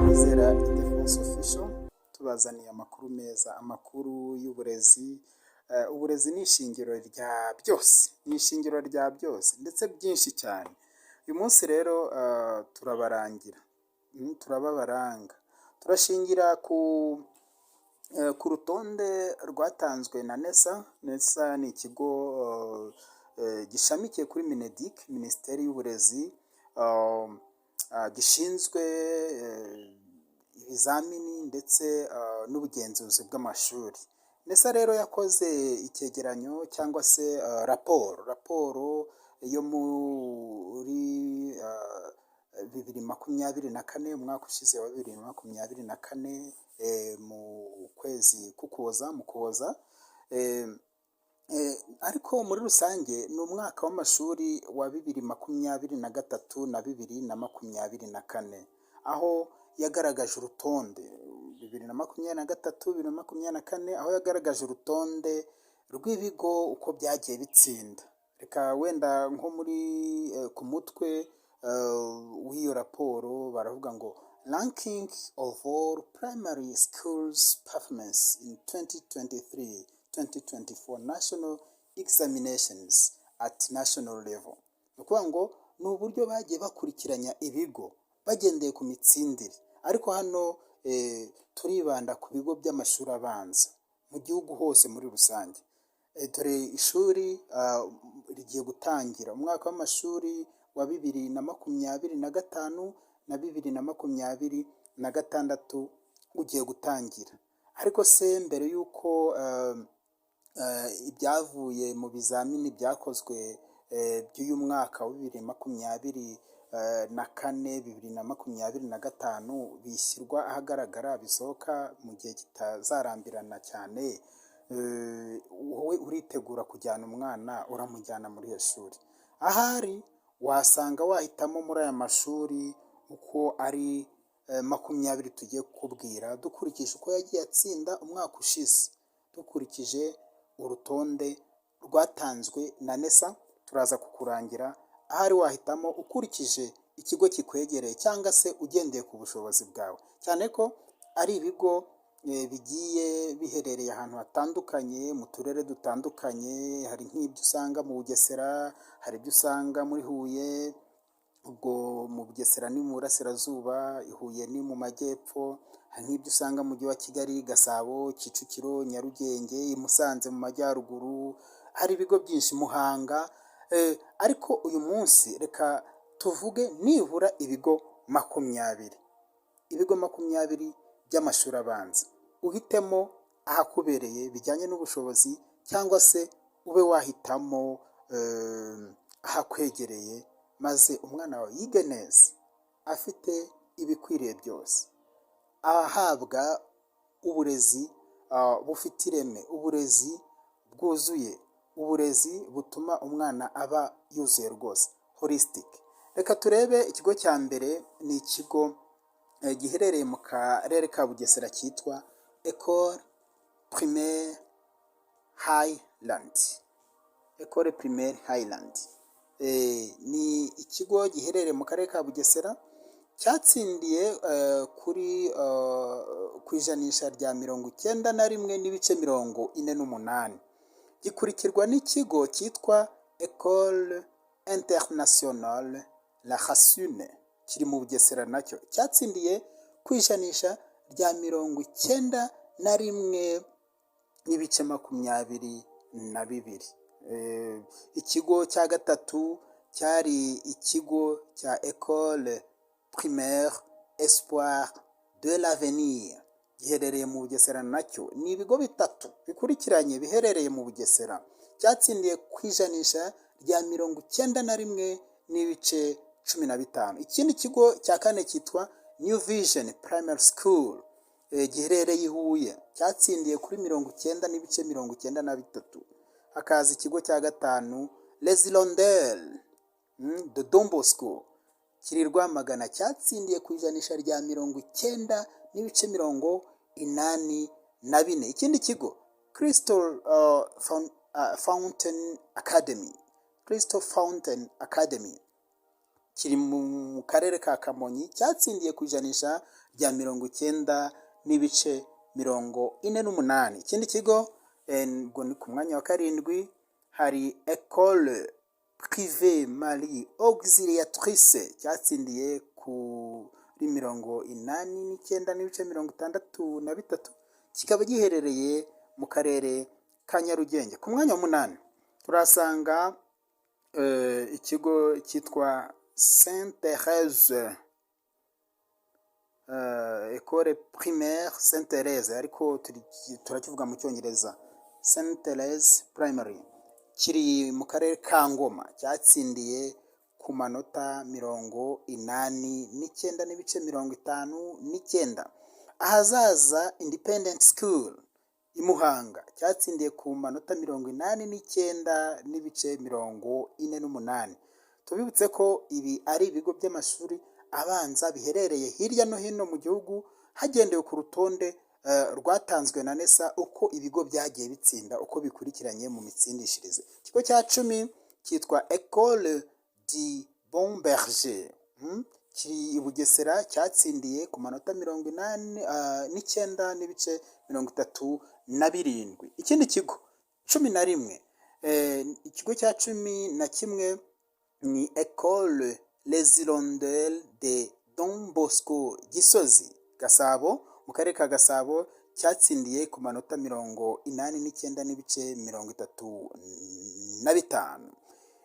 Kwizera Ildefonse Official tubazaniye amakuru meza, amakuru y'uburezi. Uburezi ni ishingiro rya byose, ni ishingiro rya byose ndetse byinshi cyane. Uyu munsi rero turababaranga, turashingira ku rutonde rwatanzwe na NESA. NESA ni ikigo gishamikiye kuri MINEDIC, Minisiteri y'Uburezi, gishinzwe ibizamini ndetse n'ubugenzuzi bw'amashuri. NESA rero yakoze icyegeranyo cyangwa se raporo yo muri 2024, umwaka ushize wa 2024, mu kwezi k'Ukuboza, mu Kuboza. Ariko muri rusange ni umwaka w'amashuri wa 2023 na 2024, aho yagaragaje urutonde 2023 2024, aho yagaragaje urutonde rw'ibigo uko byagiye bitsinda. Reka wenda nko muri ku mutwe w'iyo raporo baravuga ngo ranking of all primary schools performance in 2023-2024 national examinations at national level. Ni ukuvuga ngo ni uburyo bagiye bakurikiranya ibigo bagendeye ku mitsindire, ariko hano turibanda ku bigo by'amashuri abanza mu gihugu hose muri rusange. Dore ishuri rigiye gutangira umwaka w'amashuri wa 2025 na 2026 ugiye gutangira. Ariko se mbere y'uko ibyavuye mu bizamini byakozwe by'uyu mwaka wa 2024 2025 bishyirwa ahagaragara, bisohoka mu gihe kitazarambirana cyane, wowe uritegura kujyana umwana uramujyana muri iyo shuri. Ahari wasanga wahitamo muri aya mashuri uko ari 20 tugiye kukubwira, dukurikije uko yagiye atsinda umwaka ushize, dukurikije urutonde rwatanzwe na NESA. Turaza kukurangira ahari wahitamo ukurikije ikigo kikwegereye cyangwa se ugendeye ku bushobozi bwawe, cyane ko ari ibigo bigiye biherereye ahantu hatandukanye mu turere dutandukanye. Hari nk'ibyo usanga mu Bugesera, hari ibyo usanga muri Huye, ubwo mu Bugesera ni mu burasirazuba, i Huye ni mu majyepfo. Hari nk'ibyo usanga mu mujyi wa Kigali, Gasabo, Kicukiro, Nyarugenge, i Musanze mu majyaruguru. Hari ibigo byinshi, Muhanga. Ariko uyu munsi reka tuvuge nibura ibigo 20 by'amashuri abanza. Uhitemo ahakubereye bijyanye n'ubushobozi, cyangwa se ube wahitamo ahakwegereye, maze umwana wawe yige neza afite ibikwiriye byose, ahabwa uburezi bufite ireme, uburezi bwuzuye, uburezi butuma umwana aba yuzuye rwose, holistic. Reka turebe ikigo cya mbere. Ni ikigo giherereye mu karere ka Bugesera cyitwa Ecole Primaire Highland. Ecole Primaire Highland ni ikigo giherereye mu karere ka Bugesera, cyatsindiye ku ijanisha rya 91.48. Gikurikirwa n'ikigo cyitwa Ecole Internationale La Hassune, kiri mu Bugesera, nacyo cyatsindiye ku ijanisha rya 91.22. Ikigo cya gatatu cyari ikigo cya Ecole Primaire Espoir de l'Avenir, giherereye mu Bugesera. Nacyo ni ibigo bitatu bikurikiranye biherereye mu Bugesera, cyatsindiye ku ijanisha rya 91.15. Ikindi kigo cya kane cyitwa New Vision Primary School, giherereye i Huye, cyatsindiye kuri 90.93. Hakaza ikigo cya gatanu Les Hirondelles de Don Bosco, kiri Rwamagana, cyatsindiye ku ijanisha rya 90.84. Ikindi kigo Crystal Fountain Academy, Crystal Fountain Academy kiri mu karere ka Kamonyi, cyatsindiye ku ijanisha rya 90.48. Ikindi kigo ngo ni ku mwanya wa karindwi hari Ecole Privée Marie Auxiliatrice, cyatsindiye kuri 89.63, kikaba giherereye mu karere ka Nyarugenge. Ku mwanya wa 8 turasanga ikigo cyitwa Sainte Thérèse, École Primaire Sainte Thérèse, ariko turakivuga mu cyongereza Sainte Thérèse Primary, kiri mu karere ka Ngoma, cyatsindiye ku manota 89.59. Ahazaza Independent School i Muhanga, cyatsindiye ku manota 89.48. Tubibutse ko ibi ari ibigo by'amashuri abanza biherereye hirya no hino mu gihugu, hagendewe ku rutonde rwatanzwe na NESA uko ibigo byagiye bitsinda uko bikurikiranye mu mitsindishirize. Ikigo cya 10 cyitwa École du Bon Berger, kiri i Bugesera, cyatsindiye ku manota 89.37. Ikindi kigo 11, ikigo cya 11 ni École Les Hirondelles de Don Bosco Gisozi, Gasabo, mu karere ka Gasabo, cyatsindiye ku manota 89.35.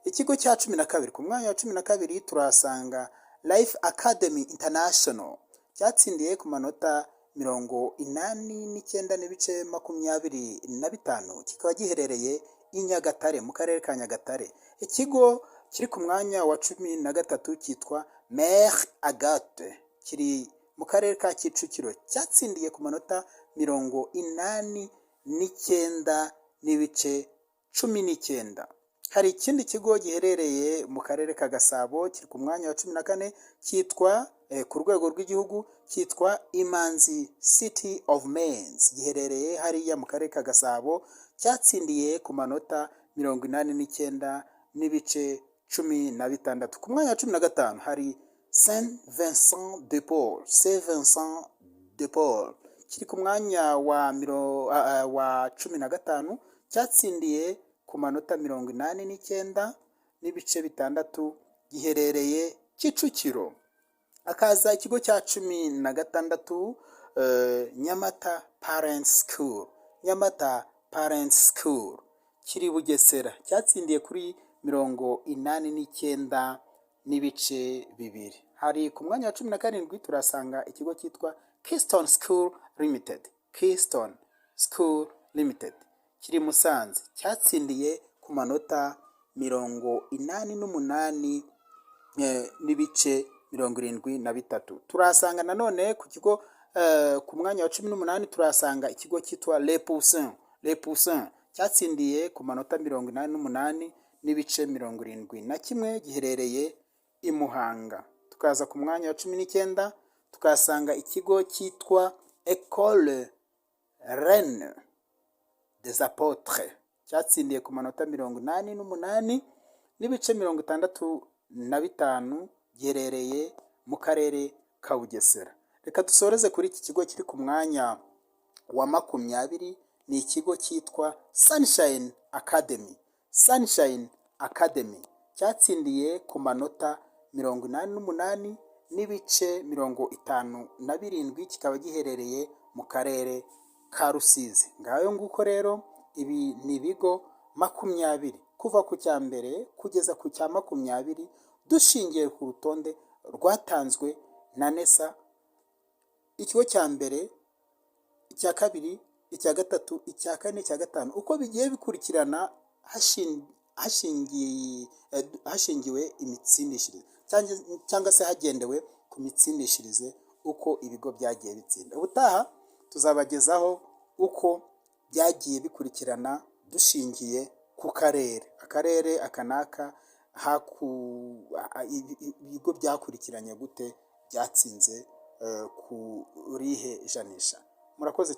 Ikigo cya 12, ku mwanya wa 12 turasanga Life Academy International, cyatsindiye ku manota 89.25, kikaba giherereye i Nyagatare, mu karere ka Nyagatare. Ikigo kiri ku mwanya wa 13 cyitwa Mère Agathe, kiri mu karere ka Kicukiro, cyatsindiye ku manota 89.19. Hari ikindi kigo giherereye mu karere ka Gasabo, kiri ku mwanya wa 14, cyitwa ku rwego rw'igihugu, cyitwa Imanzi City of Mens, giherereye hariya mu karere ka Gasabo, cyatsindiye ku manota 89.16. Ku mwanya wa 15 hari Saint Vincent de Paul, kiri ku mwanya wa 15, cyatsindiye ku manota 89.6, giherereye Kicukiro. Akaza ikigo cya 16, Nyamata Parents School, kiri Bugesera, cyatsindiye kuri 89.2. Hari ku mwanya wa 17 turasanga ikigo cyitwa Keystone School Limited, kiri Musanze, cyatsindiye ku manota 88.73. Turasanga nanone ku kigo ku mwanya wa 18 turasanga ikigo cyitwa Le Poussin, cyatsindiye ku manota 88.71, giherereye i Muhanga. Tukaza ku mwanya wa 19 tukasanga ikigo cyitwa École Reine des Apôtres, cyatsindiye ku manota 88.65, giherereye mu karere ka Bugesera. Reka dusoreze kuri iki kigo kiri ku mwanya wa 20, ni ikigo cyitwa Sunshine Academy, cyatsindiye ku manota 88.57, kikaba giherereye mu karere ka Rusizi. Ngayo nguko rero, ibi ni ibigo 20 kuva ku cya mbere kugeza ku cya 20, dushingiye ku rutonde rwatanzwe na NESA. Ikigo cya mbere, icya kabiri, icya gatatu, icya kane, icya gatanu, uko bigiye bikurikirana hashingiwe imitsindishirize cyangwa se hagendewe ku mitsindishirize uko ibigo byagiye bitsinda. Ubutaha tuzabagezaho uko byagiye bikurikirana dushingiye ku akarere akanaka, ibigo byakurikiranye gute byatsinze ku rihe janisha. Murakoze.